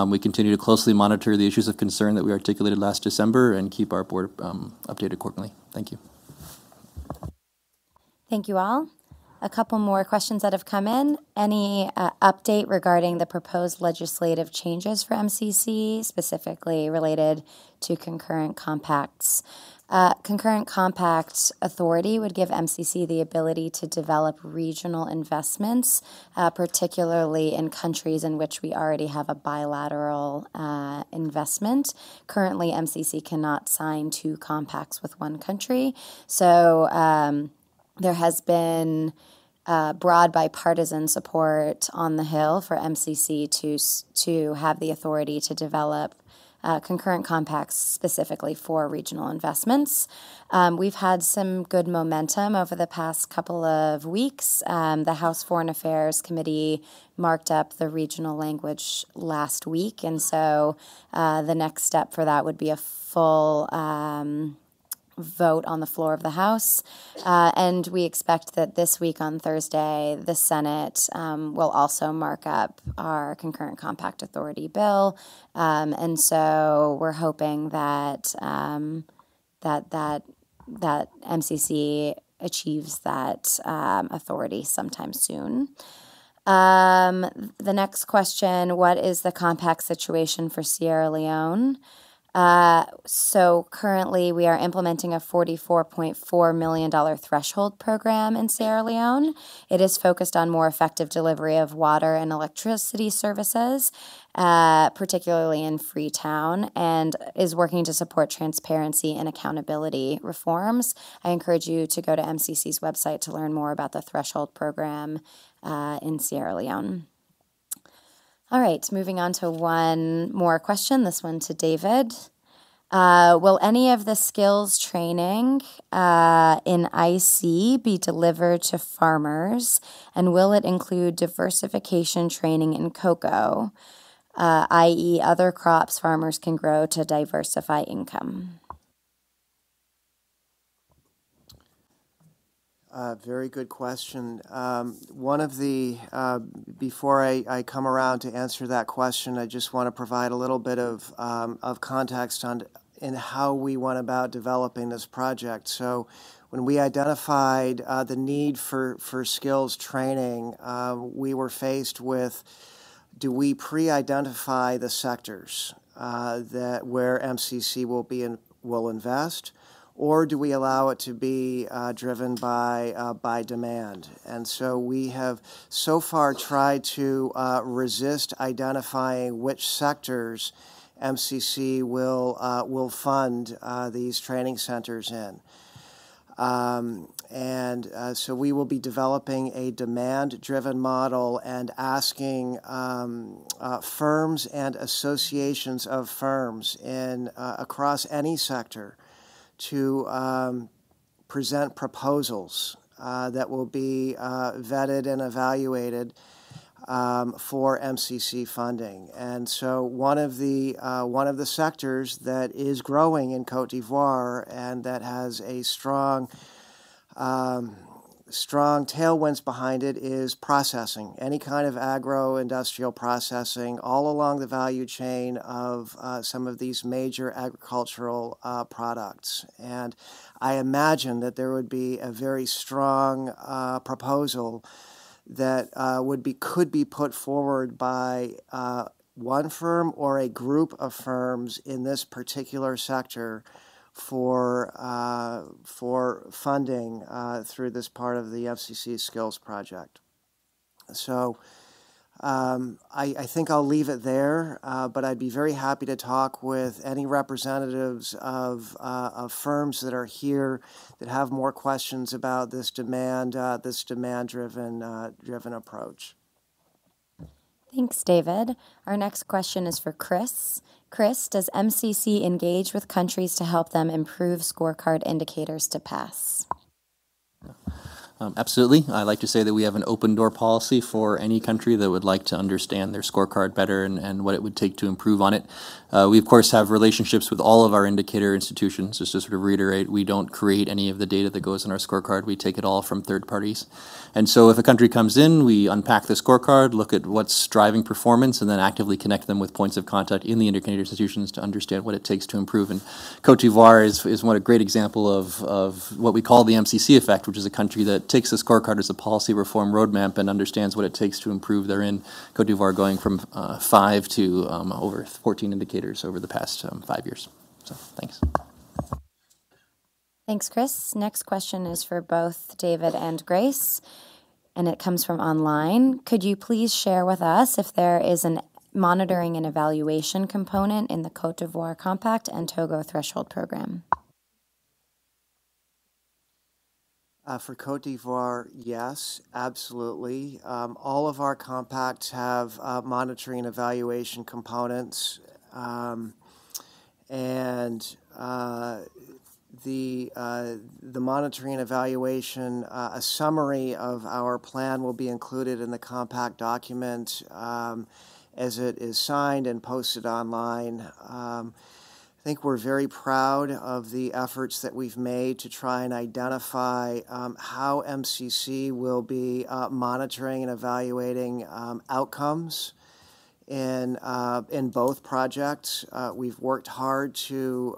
We continue to closely monitor the issues of concern that we articulated last December and keep our board updated accordingly. Thank you. Thank you all. A couple more questions that have come in. Any update regarding the proposed legislative changes for MCC, specifically related to concurrent compacts? Concurrent compact authority would give MCC the ability to develop regional investments, particularly in countries in which we already have a bilateral investment. Currently, MCC cannot sign 2 compacts with one country. So there has been broad bipartisan support on the Hill for MCC to have the authority to develop concurrent compacts specifically for regional investments. We've had some good momentum over the past couple of weeks. The House Foreign Affairs Committee marked up the regional language last week, and so the next step for that would be a full vote on the floor of the House. And we expect that this week on Thursday, the Senate will also mark up our concurrent compact authority bill. And so we're hoping that that MCC achieves that authority sometime soon. The next question, what is the compact situation for Sierra Leone? So currently we are implementing a $44.4 million threshold program in Sierra Leone. It is focused on more effective delivery of water and electricity services, particularly in Freetown, and is working to support transparency and accountability reforms. I encourage you to go to MCC's website to learn more about the threshold program in Sierra Leone. All right, moving on to one more question, this one to David. Will any of the skills training in IC be delivered to farmers, and will it include diversification training in cocoa, i.e. other crops farmers can grow to diversify income? Very good question. One of the, before I come around to answer that question, I just want to provide a little bit of context on in how we went about developing this project. So when we identified the need for skills training, we were faced with, do we pre-identify the sectors that where MCC will invest? Or do we allow it to be driven by demand? And so we have so far tried to resist identifying which sectors MCC will fund these training centers in. So we will be developing a demand-driven model and asking firms and associations of firms in across any sector to present proposals that will be vetted and evaluated for MCC funding. And so one of the sectors that is growing in Côte d'Ivoire and that has a strong tailwinds behind it is processing, any kind of agro-industrial processing all along the value chain of some of these major agricultural products. And I imagine that there would be a very strong proposal that could be put forward by one firm or a group of firms in this particular sector for funding through this part of the FCC Skills Project. So I think I'll leave it there, but I'd be very happy to talk with any representatives of firms that are here that have more questions about this demand-driven approach. Thanks, David. Our next question is for Chris. Chris, does MCC engage with countries to help them improve scorecard indicators to pass? Absolutely. I like to say that we have an open door policy for any country that would like to understand their scorecard better and what it would take to improve on it. We, of course, have relationships with all of our indicator institutions. Just to sort of reiterate, we don't create any of the data that goes in our scorecard. We take it all from third parties. And so if a country comes in, we unpack the scorecard, look at what's driving performance, and then actively connect them with points of contact in the indicator institutions to understand what it takes to improve. And Cote d'Ivoire is one a great example of what we call the MCC effect, which is a country that takes the scorecard as a policy reform roadmap and understands what it takes to improve therein. Cote d'Ivoire going from 5 to over 14 indicators over the past 5 years. So thanks. Thanks, Chris. Next question is for both David and Grace, and it comes from online. Could you please share with us if there is an monitoring and evaluation component in the Cote d'Ivoire Compact and Togo Threshold Program? For Cote d'Ivoire, yes, absolutely. All of our compacts have monitoring and evaluation components, the monitoring and evaluation, a summary of our plan will be included in the compact document as it is signed and posted online. I think we're very proud of the efforts that we've made to try and identify how MCC will be monitoring and evaluating outcomes in both projects. We've worked hard to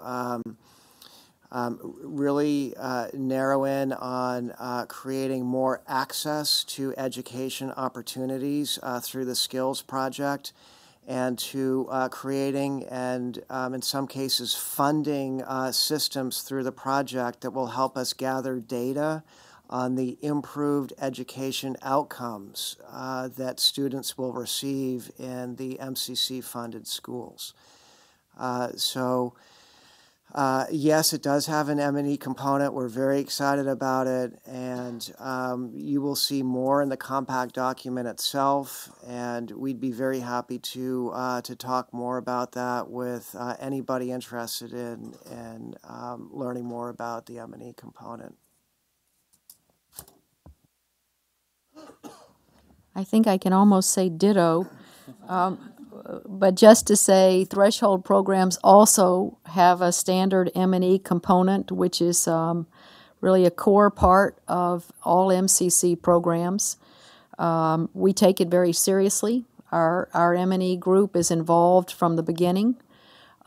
really narrow in on creating more access to education opportunities through the Skills Project, and to creating and, in some cases, funding systems through the project that will help us gather data on the improved education outcomes that students will receive in the MCC-funded schools. Yes, it does have an M&E component. We're very excited about it, and you will see more in the compact document itself, and we'd be very happy to talk more about that with anybody interested in learning more about the M&E component. I think I can almost say ditto. But just to say, threshold programs also have a standard M&E component, which is really a core part of all MCC programs. We take it very seriously. Our M&E group is involved from the beginning.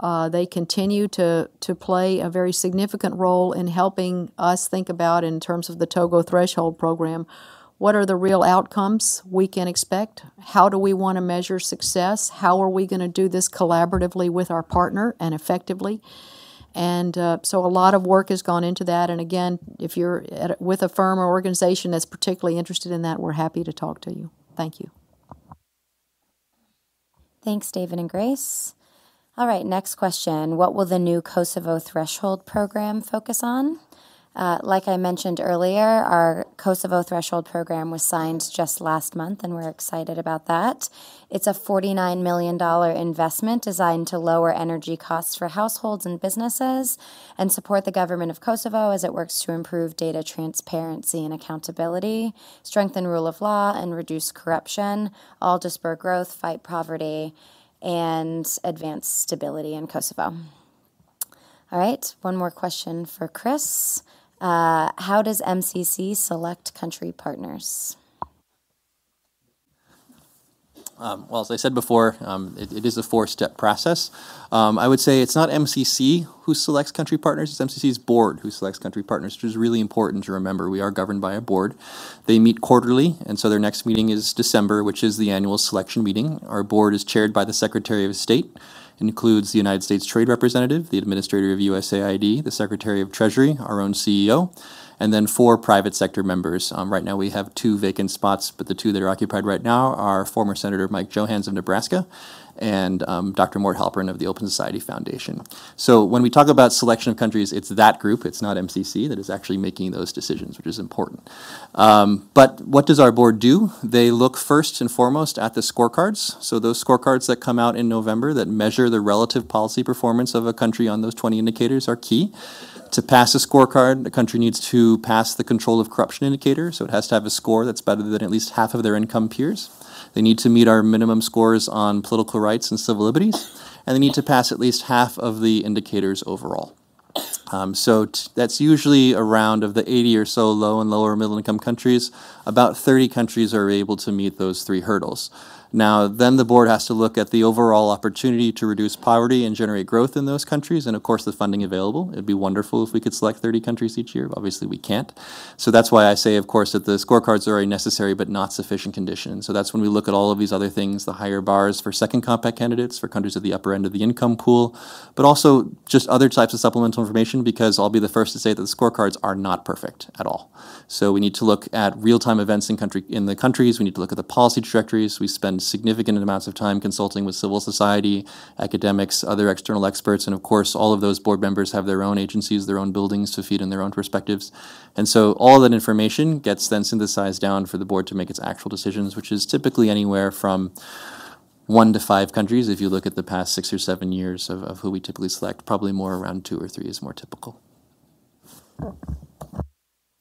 They continue to play a very significant role in helping us think about, in terms of the Togo threshold program, what are the real outcomes we can expect? How do we want to measure success? How are we going to do this collaboratively with our partner and effectively? And so a lot of work has gone into that. And again, if you're with a firm or organization that's particularly interested in that, we're happy to talk to you. Thank you. Thanks, David and Grace. All right, next question. What will the new Kosovo Threshold Program focus on? Like I mentioned earlier, our Kosovo Threshold Program was signed just last month, and we're excited about that. It's a $49 million investment designed to lower energy costs for households and businesses and support the government of Kosovo as it works to improve data transparency and accountability, strengthen rule of law, and reduce corruption, all to spur growth, fight poverty, and advance stability in Kosovo. All right, one more question for Chris. How does MCC select country partners? Well, as I said before, it is a four-step process. I would say it's not MCC who selects country partners, it's MCC's board who selects country partners, which is really important to remember. We are governed by a board. They meet quarterly, and so their next meeting is December, which is the annual selection meeting. Our board is chaired by the Secretary of State. It includes the United States Trade Representative, the Administrator of USAID, the Secretary of Treasury, our own CEO, and then 4 private sector members. Right now we have 2 vacant spots, but the 2 that are occupied right now are former Senator Mike Johans of Nebraska and Dr. Mort Halperin of the Open Society Foundation. So when we talk about selection of countries, it's that group, it's not MCC, that is actually making those decisions, which is important. But what does our board do? They look first and foremost at the scorecards. So those scorecards that come out in November that measure the relative policy performance of a country on those 20 indicators are key. To pass a scorecard, the country needs to pass the control of corruption indicator, so it has to have a score that's better than at least half of their income peers. They need to meet our minimum scores on political rights and civil liberties, and they need to pass at least half of the indicators overall. That's usually around, of the 80 or so low and lower middle income countries, about 30 countries are able to meet those 3 hurdles. Now, then the board has to look at the overall opportunity to reduce poverty and generate growth in those countries, and of course the funding available. It'd be wonderful if we could select 30 countries each year. Obviously we can't. So that's why I say, of course, that the scorecards are a necessary but not sufficient condition. So that's when we look at all of these other things, the higher bars for second compact candidates, for countries at the upper end of the income pool, but also just other types of supplemental information, because I'll be the first to say that the scorecards are not perfect at all. So we need to look at real-time events in the countries. We need to look at the policy trajectories. We spend significant amounts of time consulting with civil society, academics, other external experts, and of course all of those board members have their own agencies, their own buildings to feed in their own perspectives. And so all of that information gets then synthesized down for the board to make its actual decisions, which is typically anywhere from 1 to 5 countries. If you look at the past 6 or 7 years of who we typically select, probably more around 2 or 3 is more typical.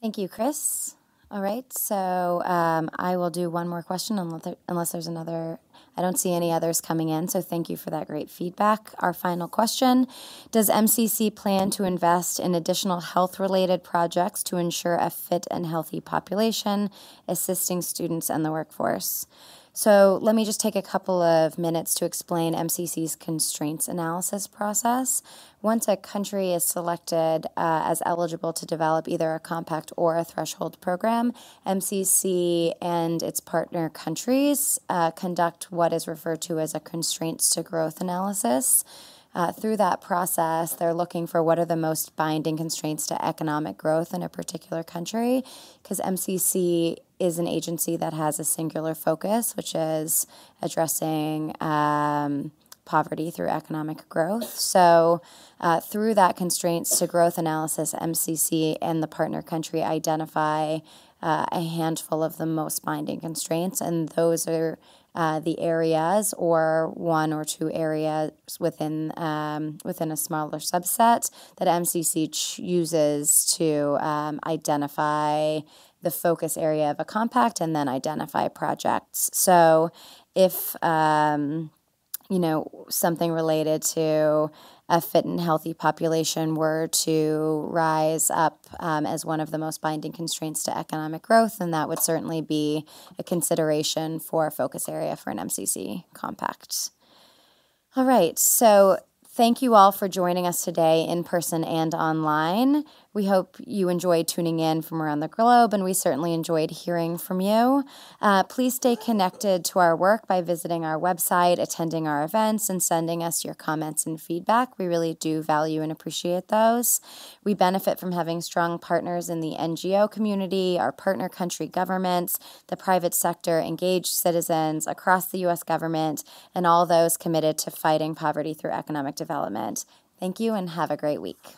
Thank you, Chris. All right, so I will do one more question unless there's another. I don't see any others coming in, so thank you for that great feedback. Our final question: does MCC plan to invest in additional health-related projects to ensure a fit and healthy population, assisting students and the workforce? So let me just take a couple of minutes to explain MCC's constraints analysis process. Once a country is selected as eligible to develop either a compact or a threshold program, MCC and its partner countries conduct what is referred to as a constraints to growth analysis. Through that process, they're looking for what are the most binding constraints to economic growth in a particular country, because MCC is an agency that has a singular focus, which is addressing poverty through economic growth. So through that constraints to growth analysis, MCC and the partner country identify a handful of the most binding constraints, and those are the areas or 1 or 2 areas within a smaller subset that MCC uses to identify the focus area of a compact and then identify projects. So if something related to a fit and healthy population were to rise up as one of the most binding constraints to economic growth, then that would certainly be a consideration for a focus area for an MCC compact. All right, so thank you all for joining us today in person and online. We hope you enjoyed tuning in from around the globe, and we certainly enjoyed hearing from you. Please stay connected to our work by visiting our website, attending our events, and sending us your comments and feedback. We really do value and appreciate those. We benefit from having strong partners in the NGO community, our partner country governments, the private sector, engaged citizens across the U.S. government, and all those committed to fighting poverty through economic development. Thank you and have a great week.